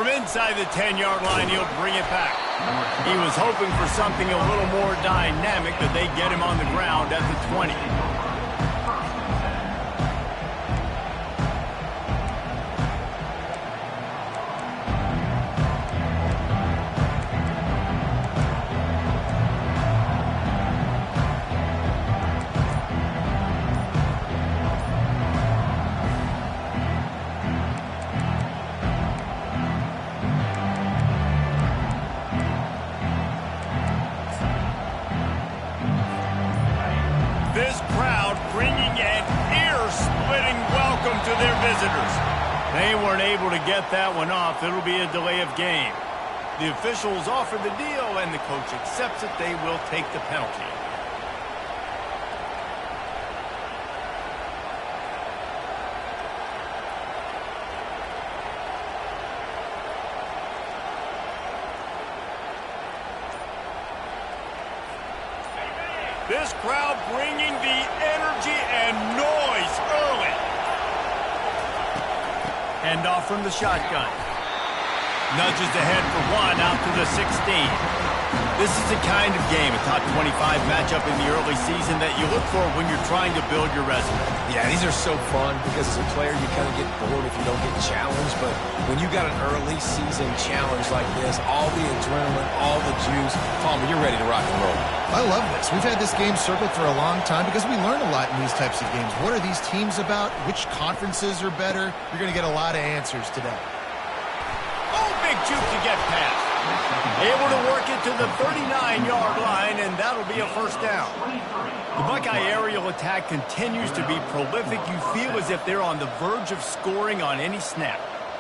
From inside the 10-yard line, he'll bring it back. He was hoping for something a little more dynamic, but they get him on the ground at the 20. They weren't able to get that one off. It'll be a delay of game. The officials offer the deal, and the coach accepts it. They will take the penalty. This crowd bringing the energy and noise early. Hand off from the shotgun. Nudges ahead for one out to the 16. This is the kind of game, a top 25 matchup in the early season, that you look for when you're trying to build your resume. Yeah, these are so fun because as a player you kind of get bored if you don't get challenged. But when you got an early season challenge like this, all the adrenaline, all the juice, Palmer, you're ready to rock and roll. I love this. We've had this game circled for a long time because we learn a lot in these types of games. What are these teams about? Which conferences are better? You're going to get a lot of answers today. Oh, big juke to get past. Able to work it to the 39-yard line, and that'll be a first down. The Buckeye aerial attack continues to be prolific. You feel as if they're on the verge of scoring on any snap.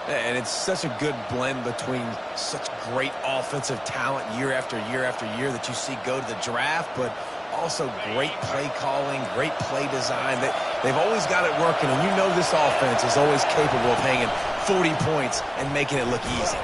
And it's such a good blend between such great offensive talent year after year after year that you see go to the draft, but also great play calling, great play design. They've always got it working, and you know this offense is always capable of hanging 40 points and making it look easy.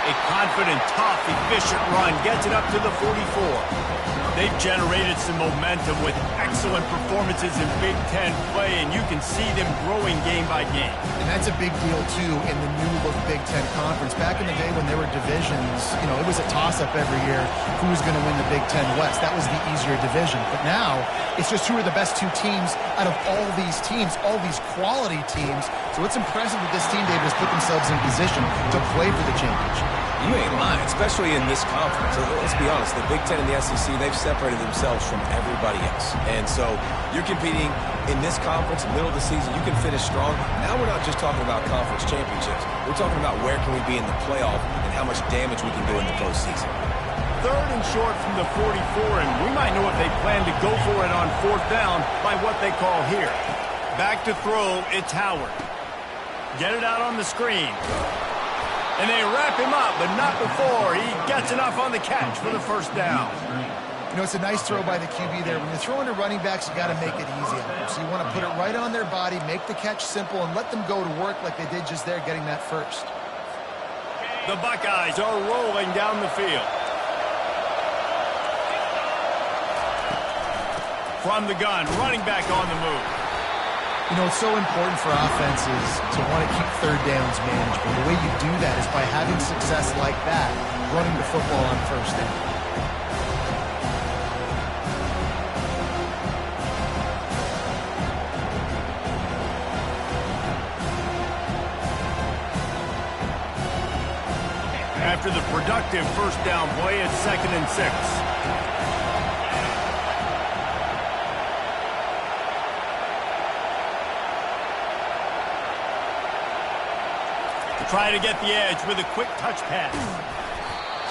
A confident, tough, efficient run gets it up to the 44. They've generated some momentum with excellent performances in Big Ten play, and you can see them growing game by game. And that's a big deal, too, in the new-look Big Ten Conference. Back in the day when there were divisions, you know, it was a toss-up every year who was going to win the Big Ten West. That was the easier division. But now, it's just who are the best two teams out of all these teams, all these quality teams. So it's impressive that this team, David, has put themselves in position to play for the championship. You ain't lying, especially in this conference. Let's be honest, the Big Ten and the SEC, they've separated themselves from everybody else. And so you're competing in this conference, middle of the season, you can finish strong. Now we're not just talking about conference championships. We're talking about where can we be in the playoff and how much damage we can do in the postseason. Third and short from the 44, and we might know if they plan to go for it on fourth down by what they call here. Back to throw, it's Howard. Get it out on the screen. And they wrap him up, but not before he gets enough on the catch for the first down. You know, it's a nice throw by the QB there. When you're throwing to running backs, you got to make it easy on them. So you want to put it right on their body, make the catch simple, and let them go to work like they did just there, getting that first. The Buckeyes are rolling down the field. From the gun, running back on the move. You know, it's so important for offenses to want to keep third downs manageable. The way you do that is by having success like that, running the football on first down. After the productive first down play, it's 2nd and 6. Try to get the edge with a quick touch pass.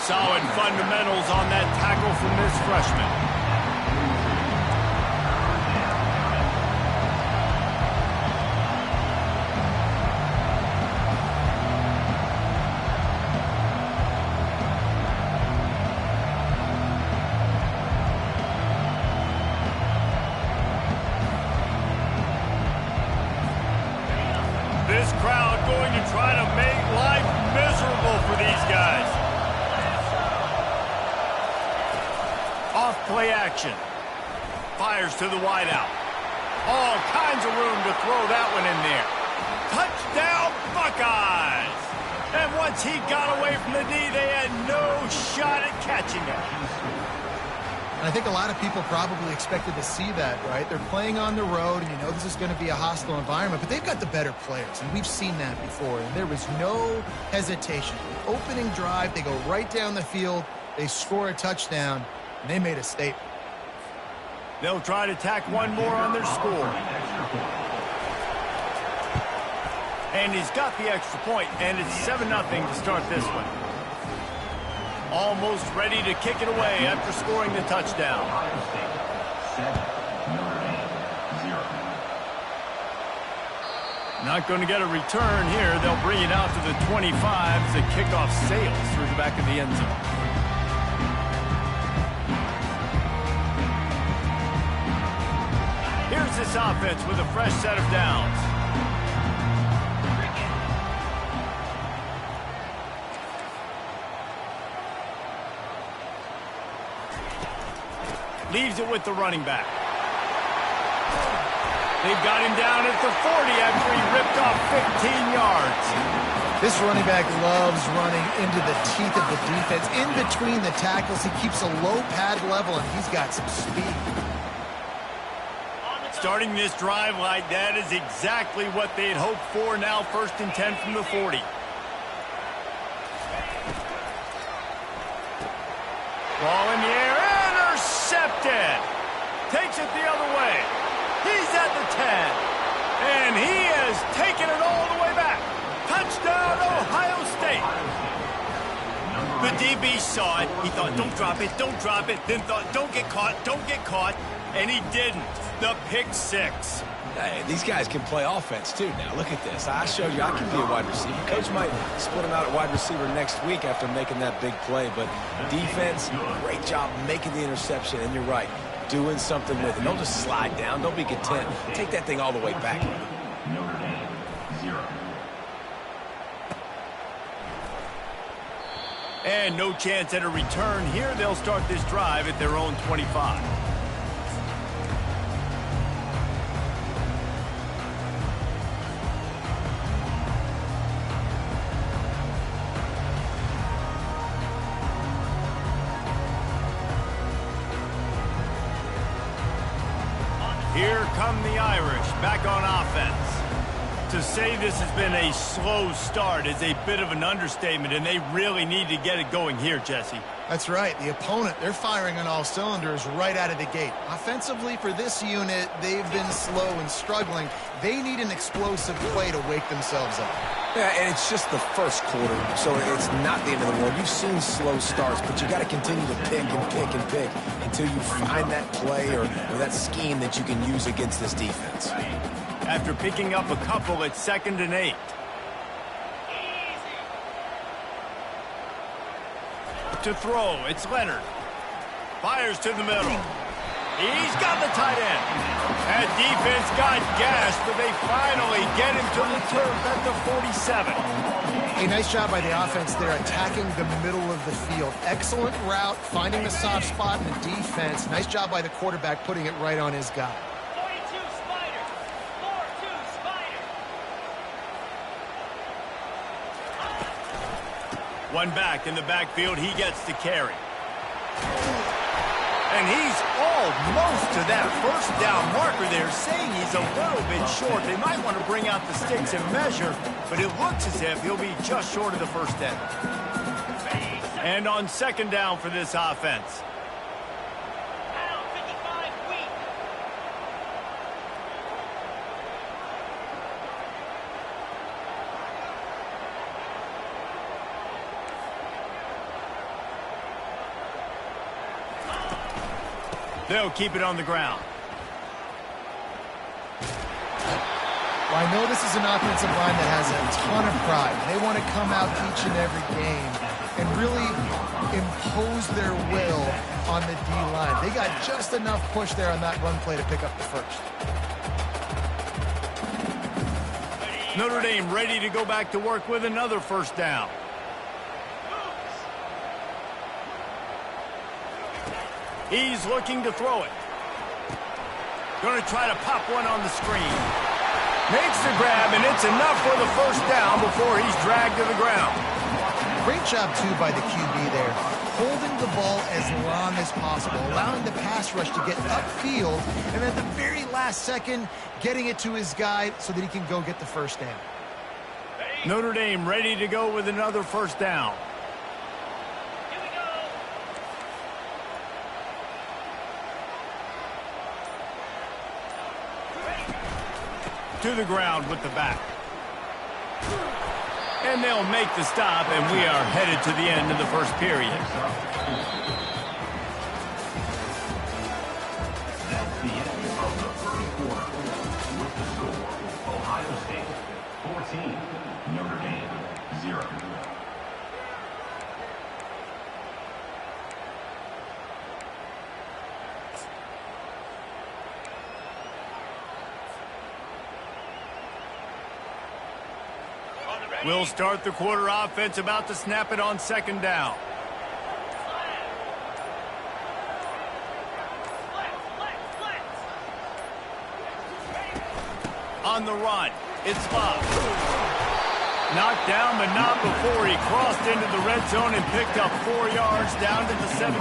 Solid fundamentals on that tackle from this freshman. This crowd going to try to make life miserable for these guys. Off play action. Fires to the wideout. All kinds of room to throw that one in there. Touchdown, Buckeyes! And once he got away from the D, they had no shot at catching him. And I think a lot of people probably expected to see that, right? They're playing on the road, and you know this is going to be a hostile environment, but they've got the better players, and we've seen that before. And there was no hesitation. Opening drive, they go right down the field, they score a touchdown, and they made a statement. They'll try to tack one more on their score. And he's got the extra point, and it's 7-0 to start this one. Almost ready to kick it away after scoring the touchdown. Not going to get a return here. They'll bring it out to the 25 as the kickoff sails through the back of the end zone. Here's this offense with a fresh set of downs. Leaves it with the running back. They've got him down at the 40 after he ripped off 15 yards. This running back loves running into the teeth of the defense. In between the tackles, he keeps a low pad level, and he's got some speed. Starting this drive like that is exactly what they had hoped for. Now 1st and 10 from the 40. Ball in the air. Intercepted. Takes it the other way. He's at the 10. And he has taken it all the way back. Touchdown, Ohio State. The DB saw it. He thought, don't drop it, don't drop it. Then thought, don't get caught, don't get caught. And he didn't. The pick six. Hey, these guys can play offense, too. Now, look at this. I showed you I can be a wide receiver. Coach might split him out at wide receiver next week after making that big play. But defense, great job making the interception. And you're right, doing something with it. Don't just slide down. Don't be content. Take that thing all the way back. Notre Dame, 0. And no chance at a return here. They'll start this drive at their own 25. Here come the Irish back on offense. To say this has been a slow start is a bit of an understatement, and they really need to get it going here, Jesse. That's right. The opponent, they're firing on all cylinders right out of the gate. Offensively, for this unit, they've been slow and struggling. They need an explosive play to wake themselves up. Yeah, and it's just the first quarter, so it's not the end of the world. You've seen slow starts, but you got to continue to pick and pick and pick until you find that play or that scheme that you can use against this defense. After picking up a couple, it's 2nd and 8. To throw, it's Leonard. Fires to the middle. He's got the tight end. That defense got gashed, but they finally get him to the turf at the 47. A nice job by the offense there, attacking the middle of the field. Excellent route, finding the soft spot in the defense. Nice job by the quarterback, putting it right on his guy. 42 Spider. 4-2 Spider. One back in the backfield, he gets to carry. And he's almost to that first down marker there, saying he's a little bit short. They might want to bring out the sticks and measure, but it looks as if he'll be just short of the first down. And on 2nd down for this offense. Pound 55 weak. They'll keep it on the ground. Well, I know this is an offensive line that has a ton of pride. They want to come out each and every game and really impose their will on the D-line. They got just enough push there on that run play to pick up the first. Notre Dame ready to go back to work with another first down. He's looking to throw it. Going to try to pop one on the screen. Makes the grab, and it's enough for the first down before he's dragged to the ground. Great job, too, by the QB there. Holding the ball as long as possible, allowing the pass rush to get upfield, and at the very last second, getting it to his guy so that he can go get the first down. Notre Dame ready to go with another first down. Here we go. To the ground with the back. And they'll make the stop, and we are headed to the end of the first period. That's the end of the first quarter. With the score, Ohio State 14, Notre Dame 0. We'll start the quarter offense, about to snap it on second down. On the run, it's Love. Knocked down, but not before he crossed into the red zone and picked up 4 yards down to the 17.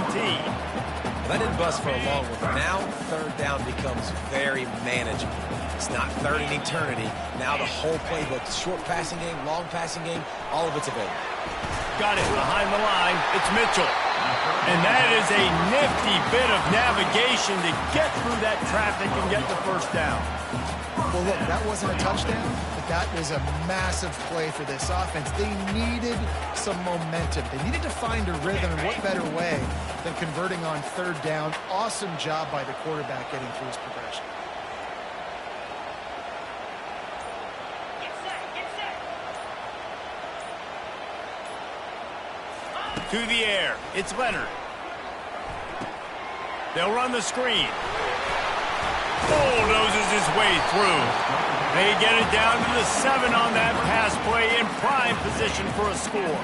That didn't bust for a long one. Now, third down becomes very manageable. It's not third in eternity. Now the whole playbook, short passing game, long passing game, all of it's available. Got it behind the line. It's Mitchell. And that is a nifty bit of navigation to get through that traffic and get the first down. Well, look, that wasn't a touchdown, but that was a massive play for this offense. They needed some momentum. They needed to find a rhythm, and what better way than converting on third down. Awesome job by the quarterback getting through his progression. To the air, it's Leonard. They'll run the screen. Bulldozes his way through. They get it down to the 7 on that pass play, in prime position for a score.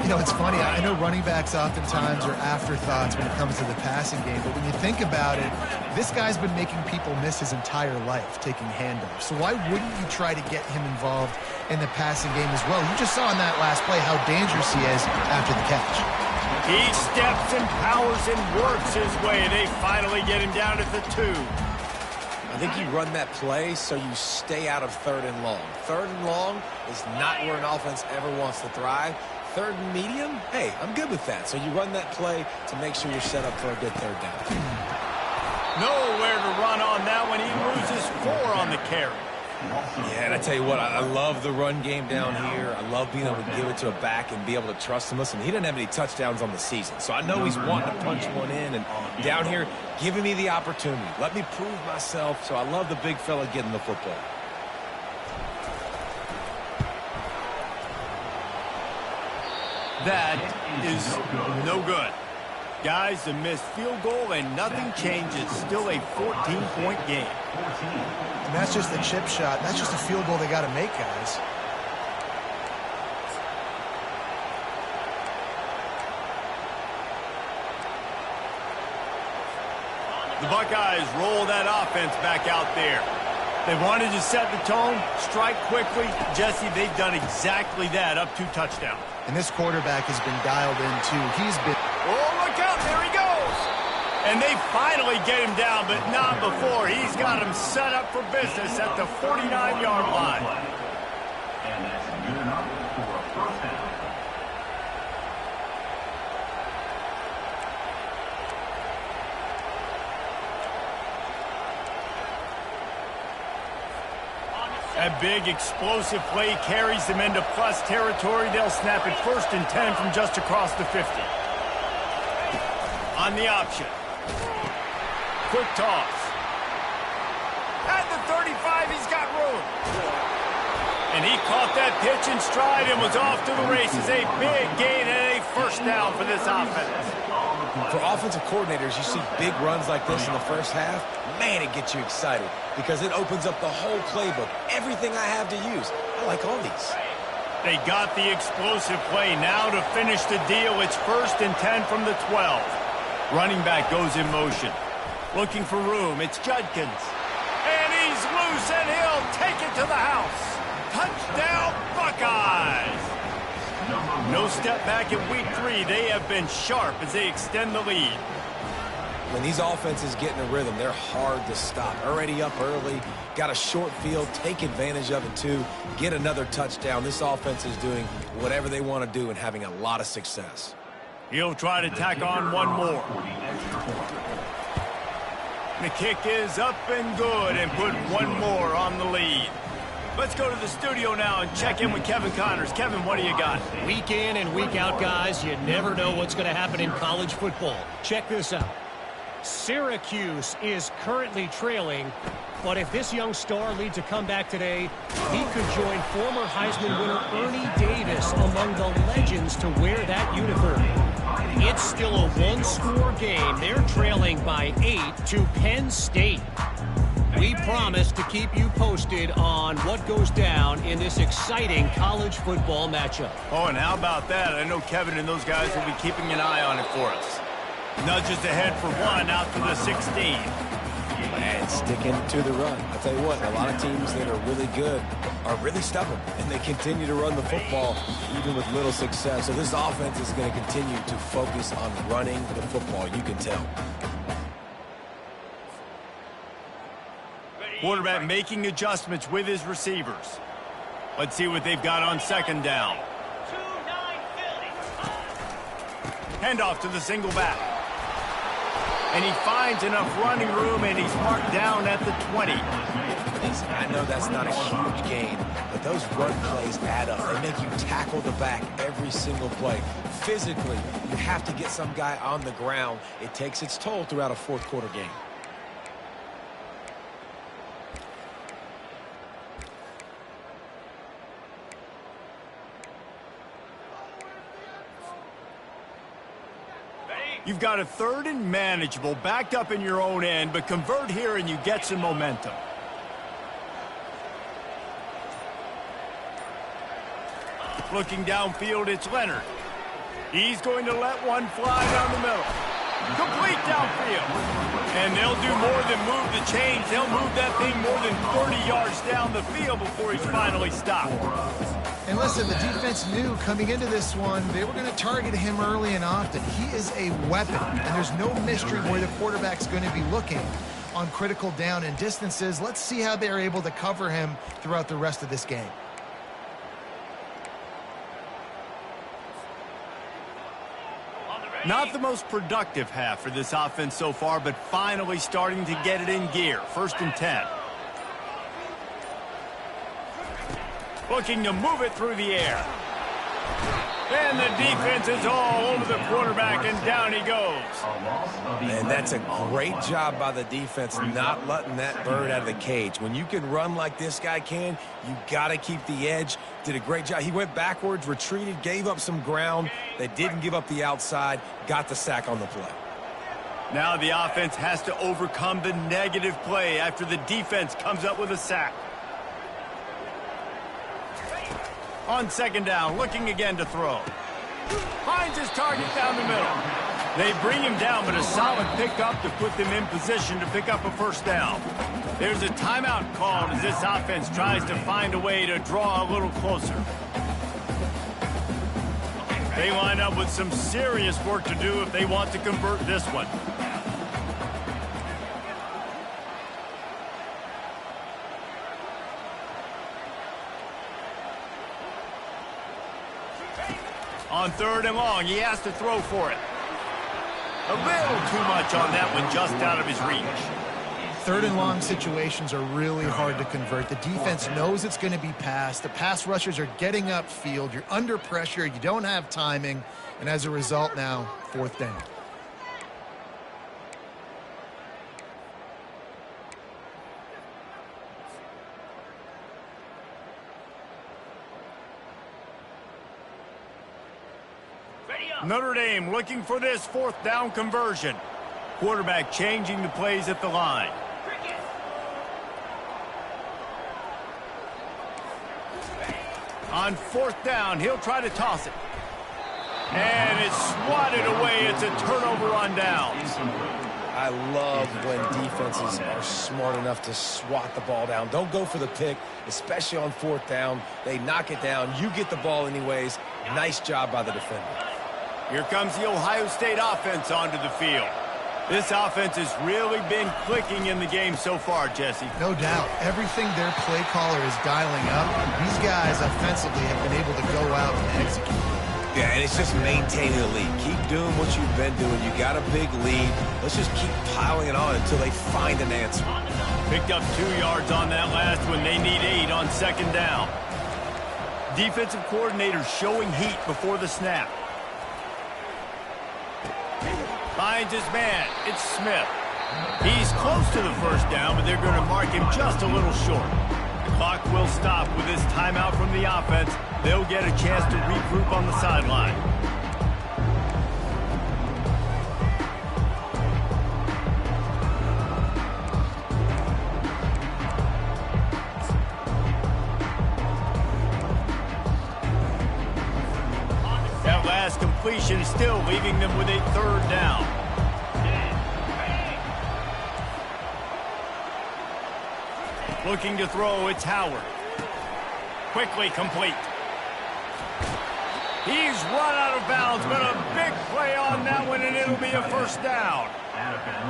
You know, it's funny. I know running backs oftentimes are afterthoughts when it comes to the passing game, but when you think about it, this guy's been making people miss his entire life taking handoffs. So why wouldn't you try to get him involved in the passing game as well? You just saw in that last play how dangerous he is after the catch. He steps and powers and works his way. They finally get him down at the 2. I think you run that play so you stay out of third and long. Third and long is not where an offense ever wants to thrive. Third and medium, hey, I'm good with that. So you run that play to make sure you're set up for a good third down. Nowhere to run on that one. He loses 4 on the carry. Yeah, and I tell you what, I love the run game down here. I love being able to give it to a back and be able to trust him. Listen, he didn't have any touchdowns on the season, so I know he's wanting to punch one in. And down here, giving me the opportunity. Let me prove myself, so I love the big fella getting the football. That is no good. Guys, a missed field goal and nothing changes. Still a 14-point game. And that's just the chip shot. That's just a field goal they got to make, guys. The Buckeyes roll that offense back out there. They wanted to set the tone, strike quickly. Jesse, they've done exactly that, up 2 touchdowns. And this quarterback has been dialed in, too. He's been... Oh, look out, there he goes. And they finally get him down, but not before. He's got him set up for business at the 49-yard line. And that's good enough for a first down. That big explosive play carries them into plus territory. They'll snap it 1st and 10 from just across the 50. On the option. Quick toss. At the 35, he's got room. And he caught that pitch in stride and was off to the races. A big gain and a first down for this offense. For offensive coordinators, you see big runs like this in the first half, man, it gets you excited because it opens up the whole playbook, everything I have to use. I like all these. They got the explosive play. Now to finish the deal, it's 1st and 10 from the 12. Running back goes in motion. Looking for room, it's Judkins. And he's loose. loose, and he'll take it to the house. Touchdown, Buckeyes! No step back in week 3. They have been sharp as they extend the lead. When these offenses get in a rhythm, they're hard to stop. Already up early, got a short field, take advantage of it too, get another touchdown. This offense is doing whatever they want to do and having a lot of success. He'll try to tack on one more. The kick is up and good and put one more on the lead. Let's go to the studio now and check in with Kevin Connors. Kevin, what do you got? Week in and week out, guys, you never know what's going to happen in college football. Check this out. Syracuse is currently trailing, but if this young star leads a comeback today, he could join former Heisman winner Ernie Davis among the legends to wear that uniform. It's still a one-score game. They're trailing by 8 to Penn State. We promise to keep you posted on what goes down in this exciting college football matchup. Oh, and how about that? I know Kevin and those guys will be keeping an eye on it for us. Nudges ahead for one out to the 16. And sticking to the run. I'll tell you what, a lot of teams that are really good are really stubborn, and they continue to run the football even with little success. So this offense is going to continue to focus on running the football, you can tell. Quarterback making adjustments with his receivers. Let's see what they've got on second down. 2-9 Philly. Handoff to the single back. And he finds enough running room, and he's marked down at the 20. I know that's not a huge gain, but those run plays add up. They make you tackle the back every single play. Physically, you have to get some guy on the ground. It takes its toll throughout a fourth-quarter game. You've got a third and manageable, backed up in your own end, but convert here and you get some momentum. Looking downfield, it's Leonard. He's going to let one fly down the middle. Complete downfield. And they'll do more than move the chains. They'll move that thing more than 30 yards down the field before he's finally stopped. And listen, the defense knew coming into this one, they were going to target him early and often. He is a weapon, and there's no mystery where the quarterback's going to be looking on critical down and distances. Let's see how they're able to cover him throughout the rest of this game. Not the most productive half for this offense so far, but finally starting to get it in gear. 1st and 10. Looking to move it through the air. And the defense is all over the quarterback, and down he goes. And that's a great job by the defense not letting that bird out of the cage. When you can run like this guy can, you got to keep the edge. Did a great job. He went backwards, retreated, gave up some ground. They didn't give up the outside, got the sack on the play. Now the offense has to overcome the negative play after the defense comes up with a sack. On second down, looking again to throw. Finds his target down the middle. They bring him down, but a solid pickup to put them in position to pick up a first down. There's a timeout called as this offense tries to find a way to draw a little closer. They line up with some serious work to do if they want to convert this one. On 3rd and long, he has to throw for it. A little too much on that one, just out of his reach. 3rd and long situations are really hard to convert. The defense knows it's going to be passed. The pass rushers are getting upfield. You're under pressure. You don't have timing. And as a result now, 4th down. Notre Dame looking for this 4th down conversion. Quarterback changing the plays at the line. On 4th down, he'll try to toss it. And it's swatted away. It's a turnover on downs. I I love when defenses are smart enough to swat the ball down. Don't go for the pick, especially on 4th down. They knock it down. You get the ball anyways. Nice job by the defender. Here comes the Ohio State offense onto the field. This offense has really been clicking in the game so far, Jesse. No doubt. Everything their play caller is dialing up, these guys offensively have been able to go out and execute. Yeah, and it's just maintaining the lead. Keep doing what you've been doing. You got a big lead. Let's just keep piling it on until they find an answer. Picked up 2 yards on that last one. They need 8 on 2nd down. Defensive coordinator showing heat before the snap. Finds his man. It's Smith. He's close to the 1st down, but they're going to mark him just a little short. The clock will stop with this timeout from the offense. They'll get a chance to regroup on the sideline. That last completion still leaving them with a 3rd down. Looking to throw, it's Howard. Quickly complete. He's run out of bounds, but a big play on that one, and it'll be a 1st down.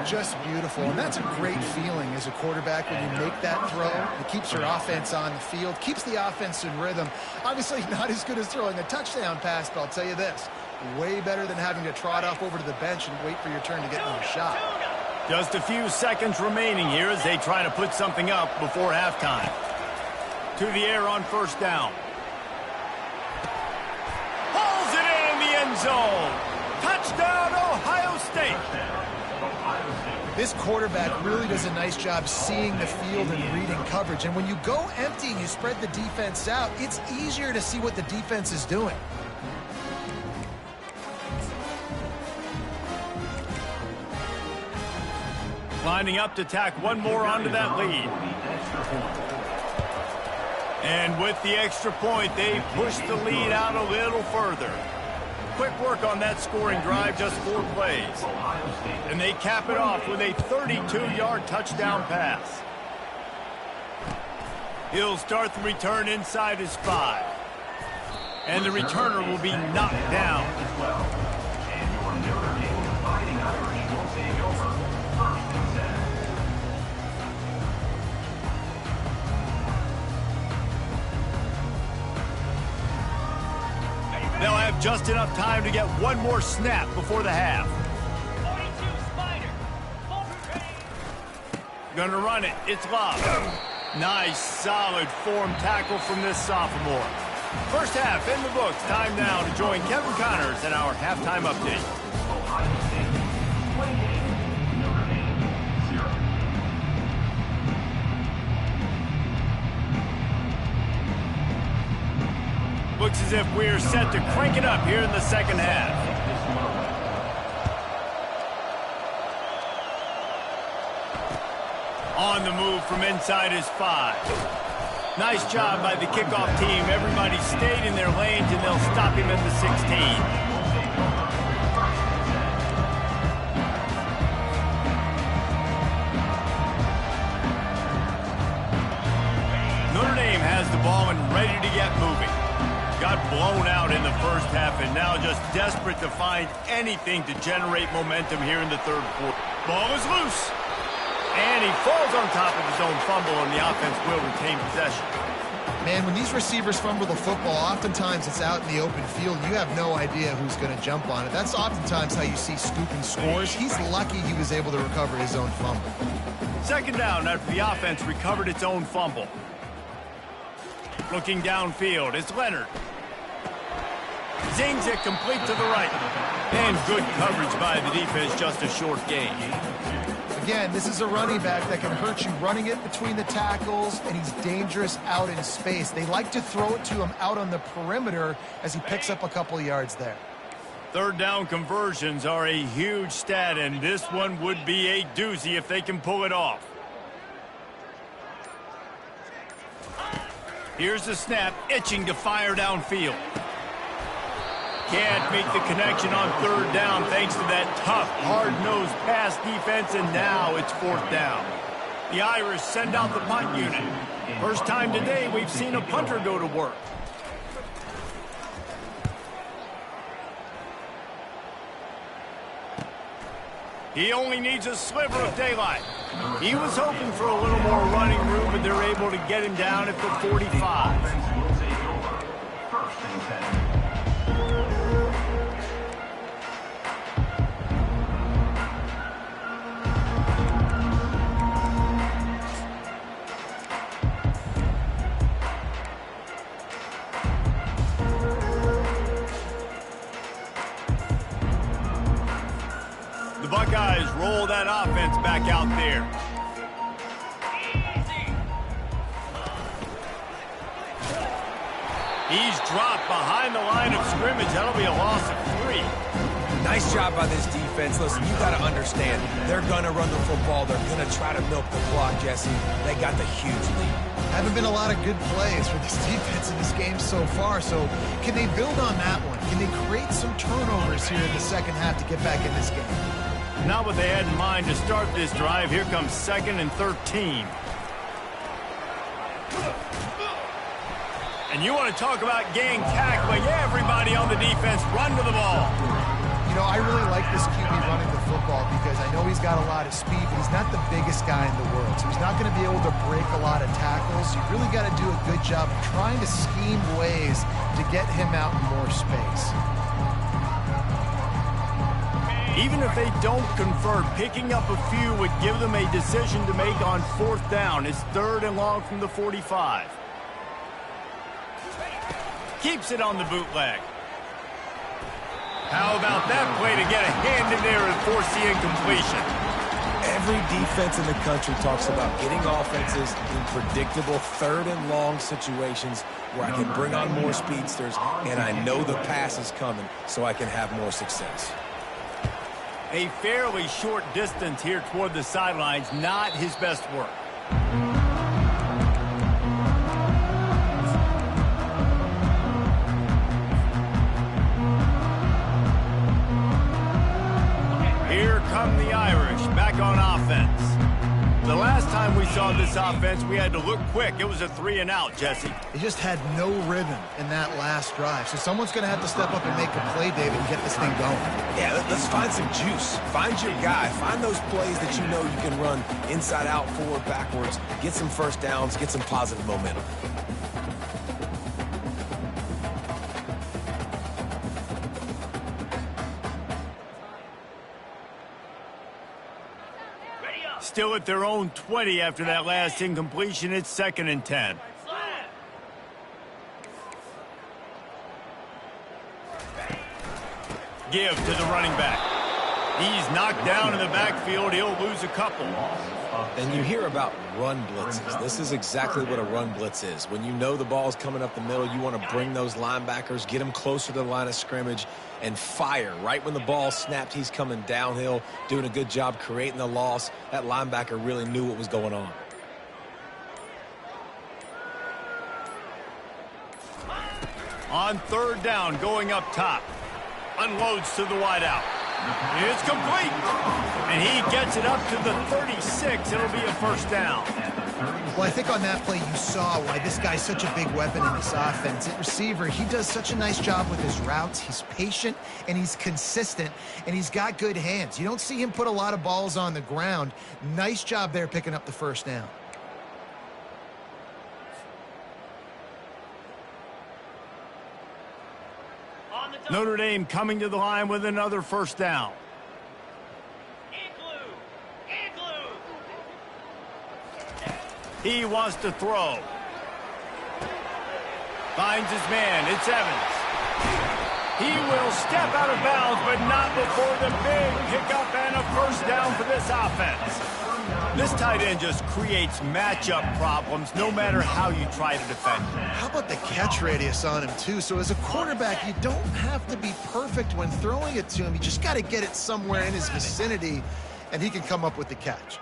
Just beautiful, and that's a great feeling as a quarterback when you make that throw. It keeps your offense on the field, keeps the offense in rhythm. Obviously not as good as throwing a touchdown pass, but I'll tell you this, way better than having to trot off over to the bench and wait for your turn to get another shot. Just a few seconds remaining here as they try to put something up before halftime. To the air on 1st down. Pulls it in the end zone. Touchdown, Ohio State. This quarterback really does a nice job seeing the field and reading coverage. And when you go empty and you spread the defense out, it's easier to see what the defense is doing. Lining up to tack one more onto that lead. And with the extra point, they push the lead out a little further. Quick work on that scoring drive, just 4 plays. And they cap it off with a 32-yard touchdown pass. He'll start the return inside his 5. And the returner will be knocked down. They'll have just enough time to get one more snap before the half. 42 Gonna run it. It's Love. Nice, solid form tackle from this sophomore. 1st half in the books. Time now to join Kevin Connors in our halftime update. Ohio State 28, Notre Dame 0. Looks as if we're set to crank it up here in the 2nd half. On the move from inside his 5. Nice job by the kickoff team. Everybody stayed in their lanes, and they'll stop him at the 16. Notre Dame has the ball and ready to get moving. Got blown out in the 1st half and now just desperate to find anything to generate momentum here in the 3rd quarter. Ball is loose. And he falls on top of his own fumble, and the offense will retain possession. Man, when these receivers fumble the football, oftentimes it's out in the open field. You have no idea who's going to jump on it. That's oftentimes how you see scooping scores. He's lucky he was able to recover his own fumble. 2nd down after the offense recovered its own fumble. Looking downfield, it's Leonard. Zings it complete to the right. And good coverage by the defense, just a short gain. Again, this is a running back that can hurt you running it between the tackles, and he's dangerous out in space. They like to throw it to him out on the perimeter as he picks up a couple of yards there. 3rd down conversions are a huge stat, and this one would be a doozy if they can pull it off. Here's the snap, itching to fire downfield. can't make the connection on third down thanks to that tough, hard-nosed pass defense, and now it's fourth down. The Irish send out the punt unit. First time today we've seen a punter go to work. He only needs a sliver of daylight. He was hoping for a little more running room, but they're able to get him down at the 45. First and 10. Buckeyes roll that offense back out there. He's dropped behind the line of scrimmage. That'll be a loss of 3. Nice job by this defense. Listen, you got to understand, they're going to run the football. They're going to try to milk the clock, Jesse. They got the huge lead. Haven't been a lot of good plays for this defense in this game so far, so can they build on that one? Can they create some turnovers here in the second half to get back in this game? Not what they had in mind to start this drive. Here comes 2nd and 13. And you want to talk about gang tackling. Everybody on the defense run to the ball. You know, I really like this QB running the football because I know he's got a lot of speed, but he's not the biggest guy in the world. So he's not going to be able to break a lot of tackles. You really got to do a good job of trying to scheme ways to get him out in more space. Even if they don't convert, picking up a few would give them a decision to make on fourth down. It's 3rd and long from the 45. Keeps it on the bootleg. How about that play to get a hand in there and force the incompletion? Every defense in the country talks about getting offenses in predictable 3rd and long situations where I can bring on more speedsters and I know the pass is coming so I can have more success. A fairly short distance here toward the sidelines, not his best work. Here come the Irish, back on offense. The last time we saw this offense, we had to look quick. It was a 3-and-out, Jesse. They just had no rhythm in that last drive. So someone's going to have to step up and make a play, David, and get this thing going. Yeah, let's find some juice. Find your guy. Find those plays that you know you can run inside out, forward, backwards. Get some first downs. Get some positive momentum. Still at their own 20 after that last incompletion. It's 2nd and 10. Give to the running back. He's knocked down in the backfield. He'll lose a couple. And you hear about run blitzes. This is exactly what a run blitz is. When you know the ball's coming up the middle, you want to bring those linebackers, get them closer to the line of scrimmage, and fire. Right when the ball snapped, he's coming downhill, doing a good job creating the loss. That linebacker really knew what was going on. On 3rd down, going up top. Unloads to the wideout. It's complete. And he gets it up to the 36. It'll be a first down. Well, I think on that play you saw why this guy's such a big weapon in this offense. At receiver, he does such a nice job with his routes. He's patient, and he's consistent, and he's got good hands. You don't see him put a lot of balls on the ground. Nice job there picking up the first down. Notre Dame coming to the line with another first down. He wants to throw. Finds his man. It's Evans. He will step out of bounds, but not before the big pickup and a first down for this offense. This tight end just creates matchup problems no matter how you try to defend him. How about the catch radius on him, too? So as a quarterback, you don't have to be perfect when throwing it to him. You just got to get it somewhere in his vicinity, and he can come up with the catch.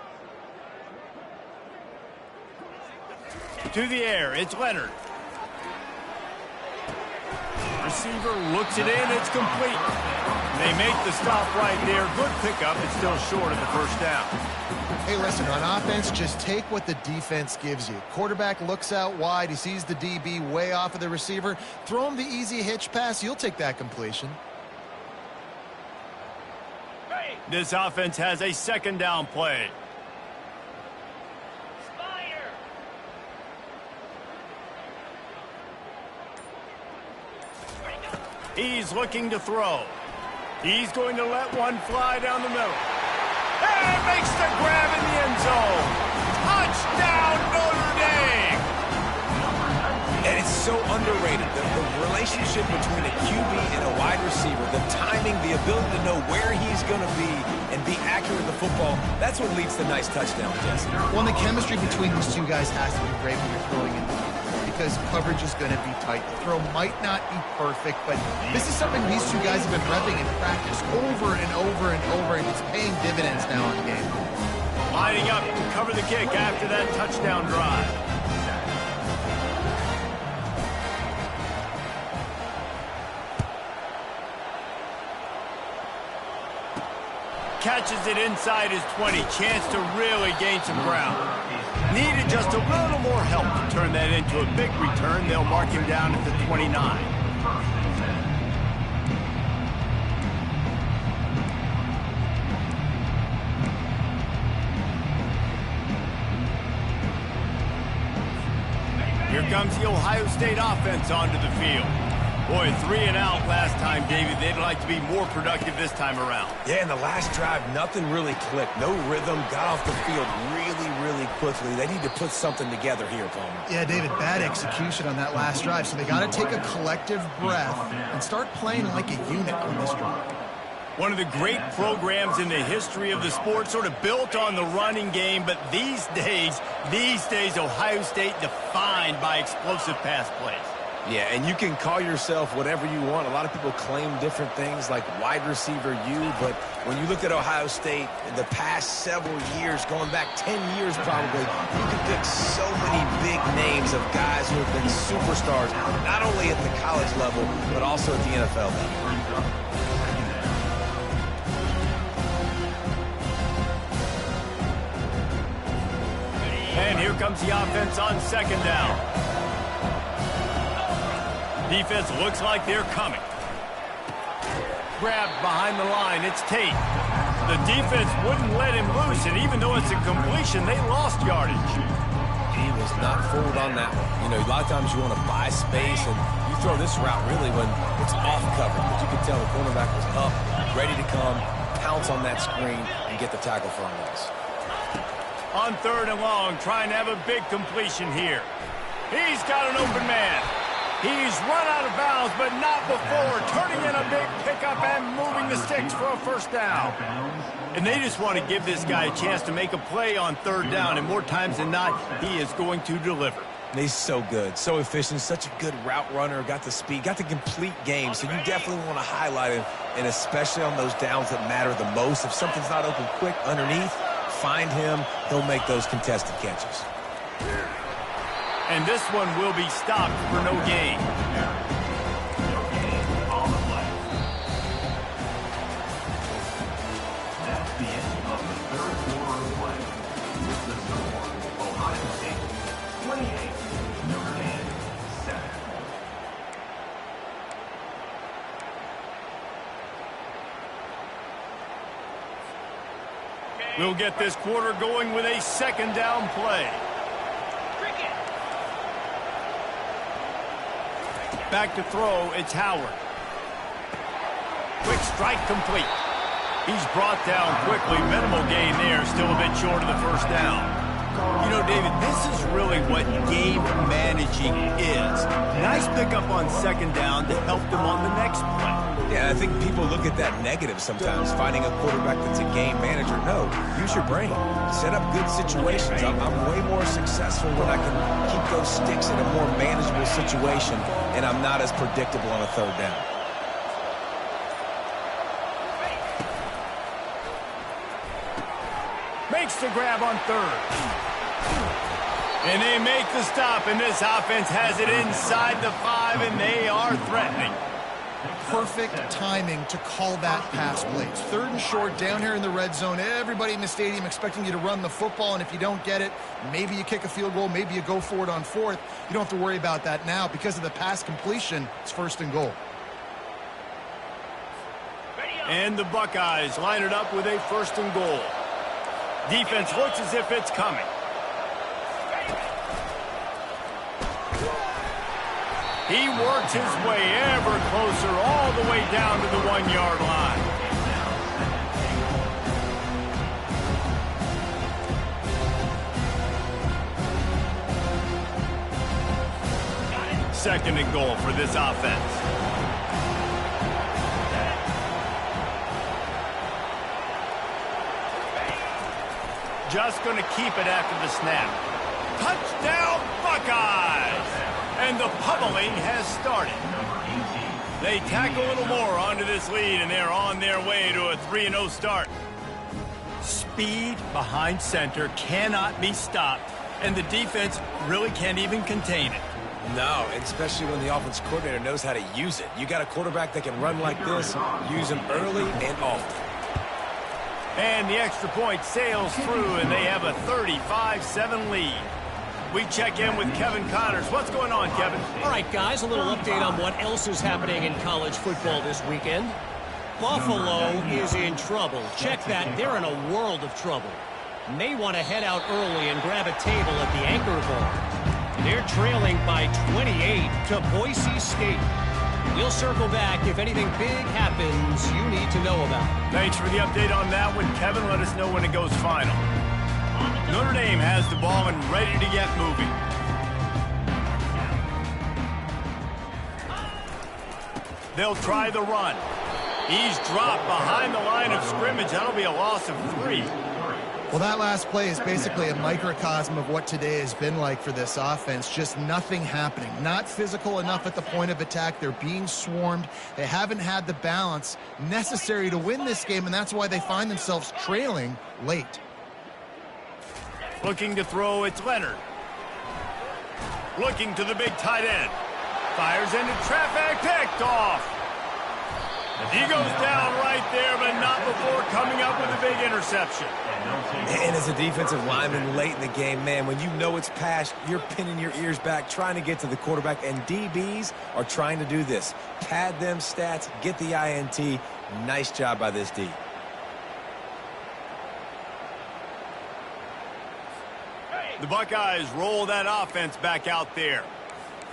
To the air, it's Leonard. Receiver looks it in. It's complete. They make the stop right there. Good pickup. It's still short of the first down. Hey, listen, on offense, just take what the defense gives you. Quarterback looks out wide. He sees the DB way off of the receiver. Throw him the easy hitch pass. You'll take that completion. This offense has a second down play. He's looking to throw. He's going to let one fly down the middle. And makes the grab in the end zone. Touchdown, Notre Dame! And it's so underrated. The relationship between a QB and a wide receiver, the timing, the ability to know where he's going to be and be accurate with the football, that's what leads to nice touchdowns, Jesse. Well, the chemistry between these two guys has to be great when you're throwing in, because coverage is going to be tight. The throw might not be perfect, but this is something these two guys have been repping in practice over and over and over, and it's paying dividends now in the game. Lining up to cover the kick after that touchdown drive. Catches it inside his 20. Chance to really gain some ground. Needed just a little more help to turn that into a big return. They'll mark him down at the 29. Here comes the Ohio State offense onto the field. Boy, 3 and out last time, David. They'd like to be more productive this time around. Yeah, in the last drive, nothing really clicked. No rhythm, got off the field really quickly. They need to put something together here, Palmer. Yeah, David, bad execution on that last drive, so they got to take a collective breath and start playing like a unit on this drive. One of the great programs in the history of the sport, sort of built on the running game, but these days, Ohio State defined by explosive pass plays. Yeah, and you can call yourself whatever you want. A lot of people claim different things like wide receiver U, but when you look at Ohio State in the past several years, going back 10 years probably, you can pick so many big names of guys who have been superstars, not only at the college level, but also at the NFL level. And here comes the offense on second down. Defense looks like they're coming. Grabbed behind the line. It's Tate. The defense wouldn't let him loose, and even though it's a completion, they lost yardage. He was not fooled on that one. You know, a lot of times you want to buy space, and you throw this route really when it's off cover. But you can tell the cornerback was up, ready to come, pounce on that screen, and get the tackle for a loss. On third and long, trying to have a big completion here. He's got an open man. He's run out of bounds, but not before turning in a big pickup and moving the sticks for a first down. And they just want to give this guy a chance to make a play on third down, and more times than not, he is going to deliver. He's so good, so efficient, such a good route runner, got the speed, got the complete game, so you definitely want to highlight him, and especially on those downs that matter the most. If something's not open quick underneath, find him, he'll make those contested catches. And this one will be stopped for no gain. That's the end of the third quarter of play. With the score, Ohio State 28, Notre Dame 7. We'll get this quarter going with a second down play. Back to throw, it's Howard. Quick strike complete. He's brought down quickly. Minimal gain there, still a bit short of the first down. You know, David, this is really what game managing is. Nice pickup on second down to help them on the next play. Yeah, I think people look at that negative sometimes, finding a quarterback that's a game manager. No, use your brain. Set up good situations. I'm way more successful when I can keep those sticks in a more manageable situation, and I'm not as predictable on a third down. Makes the grab on third. And they make the stop, and this offense has it inside the 5, and they are threatening. perfect timing to call that pass plays. 3rd and short, down here in the red zone. Everybody in the stadium expecting you to run the football, and if you don't get it, maybe you kick a field goal, maybe you go for it on 4th. You don't have to worry about that now. Because of the pass completion, it's 1st and goal. And the Buckeyes line it up with a 1st and goal. Defense looks as if it's coming. He works his way ever closer all the way down to the 1-yard line. Second and goal for this offense. Just going to keep it after the snap. Touchdown, Buckeyes! And the pummeling has started. They tack a little more onto this lead, and they're on their way to a 3-0 start. Speed behind center cannot be stopped, and the defense really can't even contain it. No, especially when the offense coordinator knows how to use it. You got a quarterback that can run like this, use him early and often. And the extra point sails through, and they have a 35-7 lead. We check in with Kevin Connors. What's going on, Kevin? All right, guys, a little update on what else is happening in college football this weekend. Buffalo is in trouble. Check that. They're in a world of trouble. May want to head out early and grab a table at the Anchor Bar. They're trailing by 28 to Boise State. We'll circle back if anything big happens you need to know about. Thanks for the update on that one, Kevin. Let us know when it goes final. Notre Dame has the ball and ready to get moving. They'll try the run. He's dropped behind the line of scrimmage. That'll be a loss of 3. Well, that last play is basically a microcosm of what today has been like for this offense. Just nothing happening. Not physical enough at the point of attack. They're being swarmed. They haven't had the balance necessary to win this game, and that's why they find themselves trailing late. Looking to throw, it's Leonard. Looking to the big tight end. Fires into traffic, picked off. He goes down right there, but not before coming up with a big interception. And as a defensive lineman late in the game, man, when you know it's past, you're pinning your ears back, trying to get to the quarterback, and DBs are trying to do this. Pad them stats, get the INT. Nice job by this D. The Buckeyes roll that offense back out there.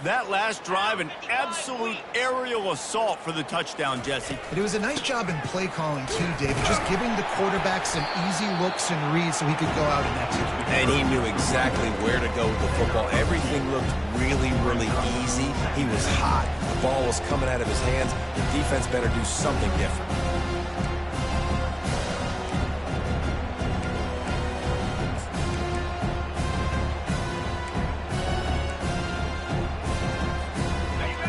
That last drive, an absolute aerial assault for the touchdown, Jesse. But it was a nice job in play calling, too, David. Just giving the quarterback some easy looks and reads so he could go out and execute. And he knew exactly where to go with the football. Everything looked really, really easy. He was hot. The ball was coming out of his hands. The defense better do something different.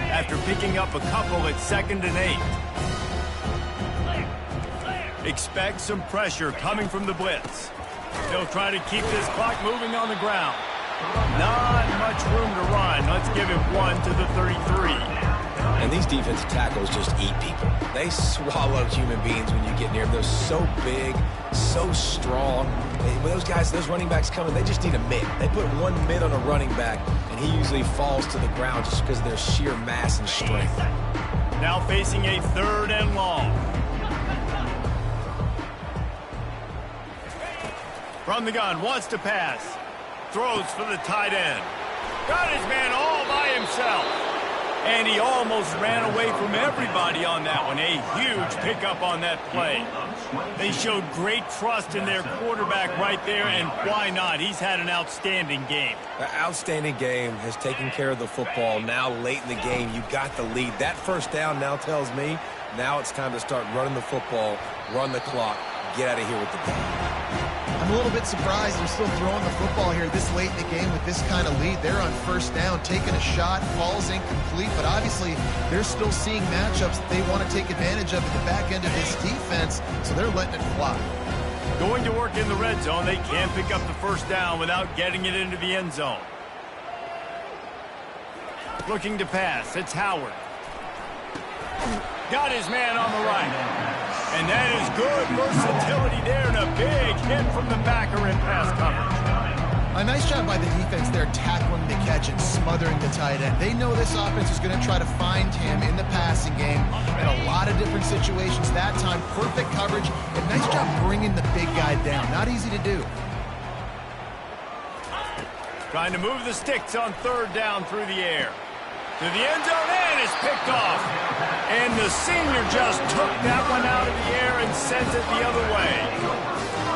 After picking up a couple at 2nd and 8. Expect some pressure coming from the blitz. They'll try to keep this clock moving on the ground. Not much room to run. Let's give him 1 to the 33. And these defensive tackles just eat people. They swallow human beings when you get near them. They're so big, so strong. When those guys, those running backs come in, they just need a mid. They put one mid on a running back, and he usually falls to the ground just because of their sheer mass and strength. Now facing a 3rd and long. From the gun, wants to pass. Throws for the tight end. Got his man all by himself. And he almost ran away from everybody on that one. A huge pickup on that play. They showed great trust in their quarterback right there, and why not? He's had an outstanding game. The outstanding game has taken care of the football. Now late in the game, you got the lead. That first down now tells me now it's time to start running the football, run the clock, get out of here with the game. I'm a little bit surprised they're still throwing the football here this late in the game with this kind of lead. They're on 1st down, taking a shot, falls incomplete, but obviously they're still seeing matchups that they want to take advantage of at the back end of this defense, so they're letting it fly. Going to work in the red zone. They can't pick up the 1st down without getting it into the end zone. Looking to pass. It's Howard. Got his man on the right. And that is good versatility there and a big hit from the backer in pass coverage. A nice job by the defense there tackling the catch and smothering the tight end. They know this offense is going to try to find him in the passing game in a lot of different situations. That time, perfect coverage and nice job bringing the big guy down. Not easy to do. Trying to move the sticks on third down through the air. To the end zone and it's picked off. And the senior just took that one out of the air and sends it the other way.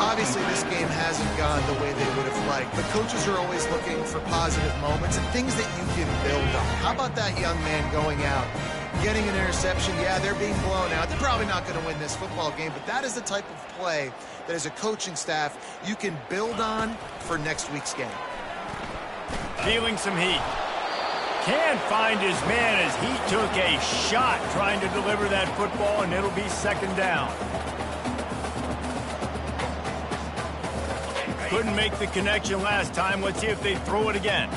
Obviously, this game hasn't gone the way they would have liked, but coaches are always looking for positive moments and things that you can build on. How about that young man going out, getting an interception? Yeah, they're being blown out. They're probably not going to win this football game, but that is the type of play that as a coaching staff you can build on for next week's game. Feeling some heat. Can't find his man as he took a shot trying to deliver that football, and it'll be second down. Couldn't make the connection last time. Let's see if they throw it again.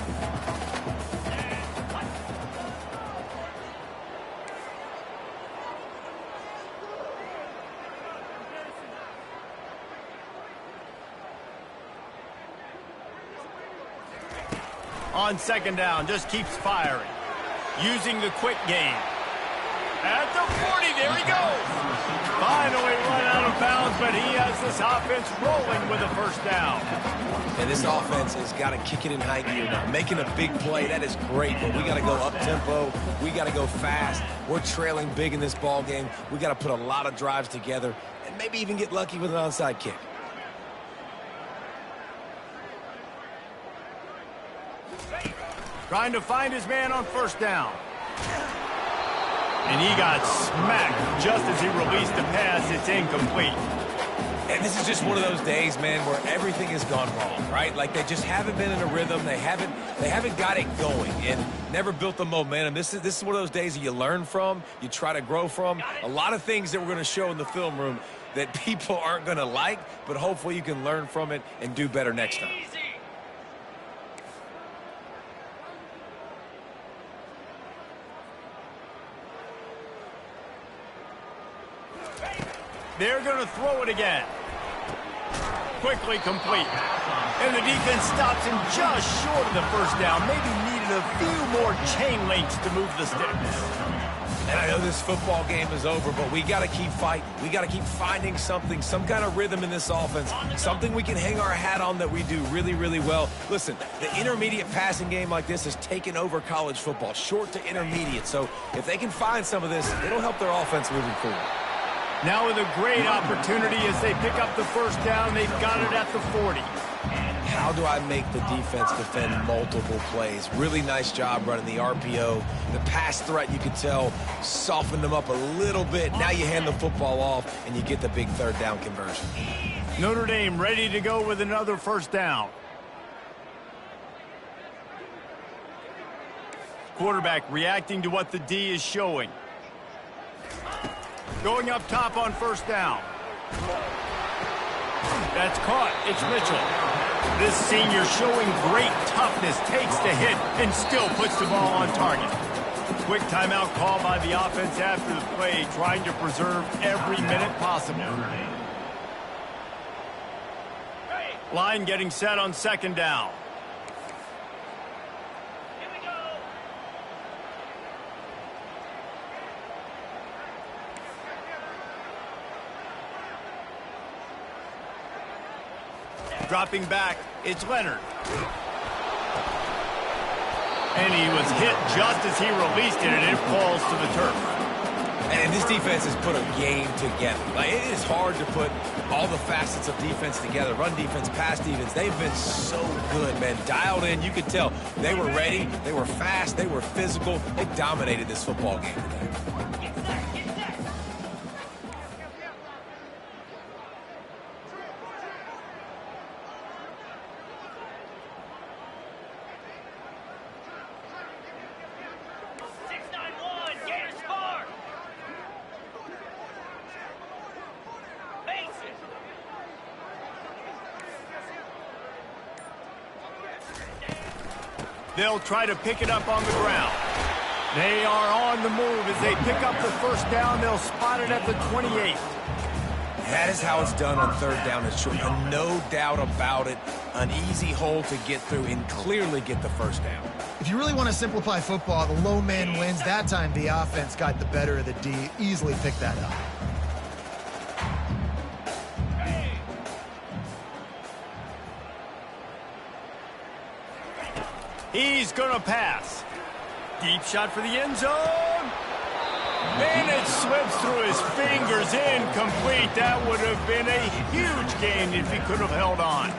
On second down, just keeps firing. Using the quick game. At the 40, there he goes. Finally run out of bounds, but he has this offense rolling with a first down. And this offense has got to kick it in high gear now. Making a big play, that is great, but we got to go up-tempo. We got to go fast. We're trailing big in this ball game. We got to put a lot of drives together and maybe even get lucky with an onside kick. Trying to find his man on first down. And he got smacked just as he released the pass. It's incomplete. And this is just one of those days, man, where everything has gone wrong, right? Like they just haven't been in a rhythm. They haven't got it going and never built the momentum. This is one of those days that you learn from, you try to grow from. A lot of things that we're going to show in the film room that people aren't going to like, but hopefully you can learn from it and do better next time. They're going to throw it again. Quickly complete. And the defense stops him just short of the first down. Maybe needed a few more chain links to move the sticks. And I know this football game is over, but we got to keep fighting. We got to keep finding something, some kind of rhythm in this offense, something we can hang our hat on that we do really, really well. Listen, the intermediate passing game like this has taken over college football, short to intermediate. So if they can find some of this, it'll help their offense moving forward. Now with a great opportunity as they pick up the first down. They've got it at the 40. How do I make the defense defend multiple plays? Really nice job running the RPO. The pass threat, you could tell, softened them up a little bit. Now you hand the football off, and you get the big third down conversion. Notre Dame ready to go with another first down. Quarterback reacting to what the D is showing. Going up top on first down. That's caught. It's Mitchell. This senior showing great toughness, takes the hit, and still puts the ball on target. Quick timeout call by the offense after the play, trying to preserve every minute possible. Line getting set on second down. Dropping back, it's Leonard. And he was hit just as he released it, and it falls to the turf. And this defense has put a game together. Like, it is hard to put all the facets of defense together. Run defense, pass defense. They've been so good, man. Dialed in, you could tell. They were ready. They were fast. They were physical. They dominated this football game today. They'll try to pick it up on the ground. They are on the move. As they pick up the first down, they'll spot it at the 28. That is how it's done on third down and short. And no doubt about it, an easy hole to get through and clearly get the first down. If you really want to simplify football, the low man wins. That time the offense got the better of the D. Easily picked that up. He's going to pass. Deep shot for the end zone. And it slips through his fingers, incomplete. That would have been a huge gain if he could have held on.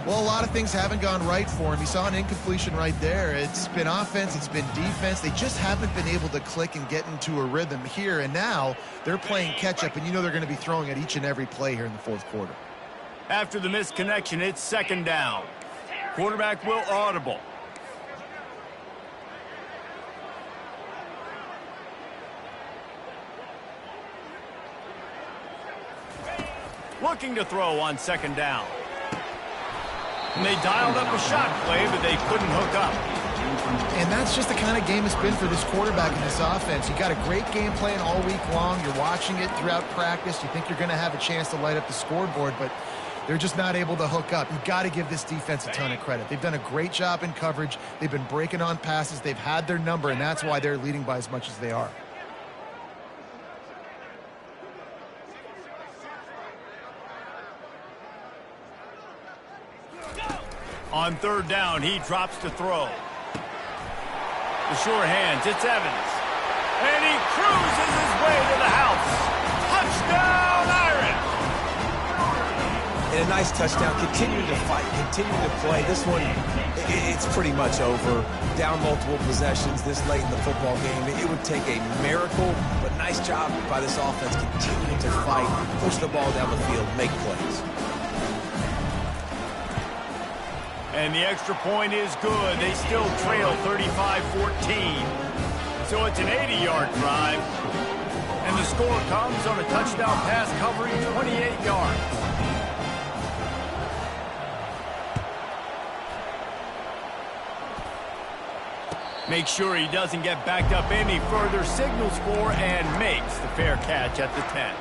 Well, a lot of things haven't gone right for him. He saw an incompletion right there. It's been offense, it's been defense. They just haven't been able to click and get into a rhythm here. And now they're playing catch-up, and you know they're going to be throwing at each and every play here in the fourth quarter. After the missed connection, it's second down. Quarterback will audible. Looking to throw on second down. And they dialed up a shot play, but they couldn't hook up. And that's just the kind of game it's been for this quarterback in this offense. You got a great game plan all week long. You're watching it throughout practice. You think you're going to have a chance to light up the scoreboard, but they're just not able to hook up. You got to give this defense a ton of credit. They've done a great job in coverage. They've been breaking on passes. They've had their number, and that's why they're leading by as much as they are. On third down, he drops to throw. The sure hands, it's Evans. And he cruises his way to the house. Touchdown, Irish! And a nice touchdown, continuing to fight, continuing to play. This one, it's pretty much over. Down multiple possessions this late in the football game. It would take a miracle, but nice job by this offense continuing to fight, push the ball down the field, make plays. And the extra point is good. They still trail 35-14. So it's an 80-yard drive. And the score comes on a touchdown pass covering 28 yards. Make sure he doesn't get backed up any further, signals for and makes the fair catch at the 10.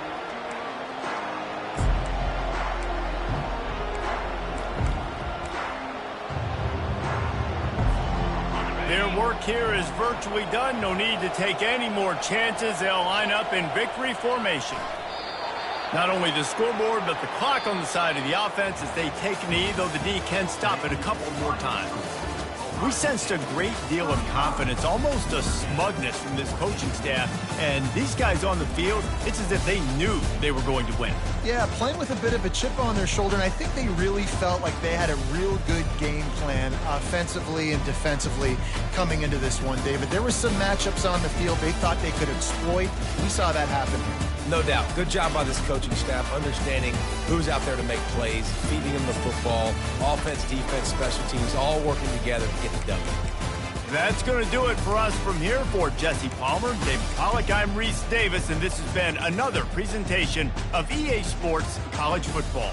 Their work here is virtually done. No need to take any more chances. They'll line up in victory formation. Not only the scoreboard, but the clock on the side of the offense as they take a knee, though the D can stop it a couple more times. We sensed a great deal of confidence, almost a smugness from this coaching staff. And these guys on the field, it's as if they knew they were going to win. Yeah, playing with a bit of a chip on their shoulder, and I think they really felt like they had a real good game plan offensively and defensively coming into this one, David. There were some matchups on the field they thought they could exploit. We saw that happen here. No doubt. Good job by this coaching staff, understanding who's out there to make plays, feeding them the football, offense, defense, special teams, all working together to get the W. That's going to do it for us from here. For Jesse Palmer, David Pollack, I'm Reese Davis, and this has been another presentation of EA Sports College Football.